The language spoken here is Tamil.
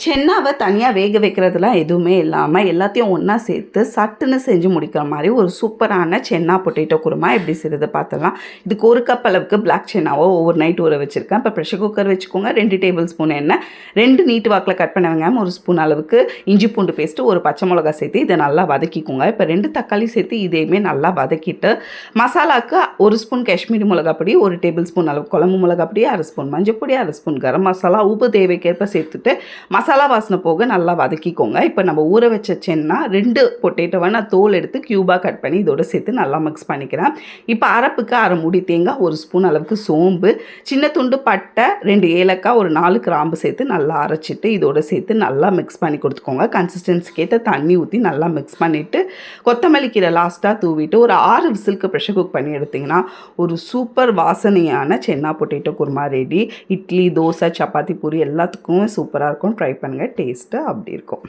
சென்னாவை தனியாக வேக வைக்கிறதுலாம் எதுவுமே இல்லாமல் எல்லாத்தையும் ஒன்றா சேர்த்து சட்டுன்னு செஞ்சு முடிக்கிற மாதிரி ஒரு சூப்பரான சென்னா பொட்டேட்டோ குருமா எப்படி செய்கிறது பார்த்துலாம். இதுக்கு 1 கப் அளவுக்கு பிளாக் சென்னாவோ ஓவர் நைட் ஊற வச்சுருக்கேன். இப்போ ப்ரெஷர் குக்கர் வச்சுக்கோங்க. 2 டேபிள் ஸ்பூன் எண்ணெய், 2 நீட்டு வாக்கில் கட் பண்ண வெங்காயம், 1 ஸ்பூன் அளவுக்கு இஞ்சி பூண்டு பேஸ்ட்டு, 1 பச்சை மிளகா சேர்த்து இதை நல்லா வதக்கிக்கோங்க. இப்போ 2 தக்காளி சேர்த்து இதையுமே நல்லா வதக்கிட்டு மசாலாவுக்கு 1 ஸ்பூன் காஷ்மீரி மிளகாப்பொடி, 1 டேபிள் ஸ்பூன் அளவு குழம்பு மிளகாப்பொடி, 1/2 ஸ்பூன் மஞ்சப்பொடி, 1/2 ஸ்பூன் கரம் மசாலா, உப்பு தேவைக்கேற்ப சேர்த்துட்டு மசாலா வாசனை போக நல்லா வதக்கிக்கோங்க. இப்போ நம்ம ஊற வச்ச சென்னா 2 பொட்டேட்டோவை நான் தோல் எடுத்து க்யூபாக கட் பண்ணி இதோட சேர்த்து நல்லா மிக்ஸ் பண்ணிக்கிறேன். இப்போ அரைப்புக்கு 1/2 மூடி தேங்காய், 1 ஸ்பூன் அளவுக்கு சோம்பு, சின்ன துண்டு பட்டை, 2 ஏலக்காய், ஒரு 4 கிராம்பு சேர்த்து நல்லா அரைச்சிட்டு இதோட சேர்த்து நல்லா மிக்ஸ் பண்ணி கொடுத்துக்கோங்க. கன்சிஸ்டன்சிக்கு ஏற்ற தண்ணி ஊற்றி நல்லா மிக்ஸ் பண்ணிவிட்டு கொத்தமல்லி கீரை லாஸ்ட்டாக தூவிட்டு ஒரு 6 விசிலுக்கு ப்ரெஷர் குக் பண்ணி எடுத்திங்கன்னா ஒரு சூப்பர் வாசனையான சென்னா பொட்டேட்டோ குருமா ரெடி. இட்லி, தோசை, சப்பாத்தி, பூரி எல்லாத்துக்கும் சூப்பராக இருக்கும். ட்ரை பண்ணுங்கள். டேஸ்ட்டு அப்படி இருக்கும்.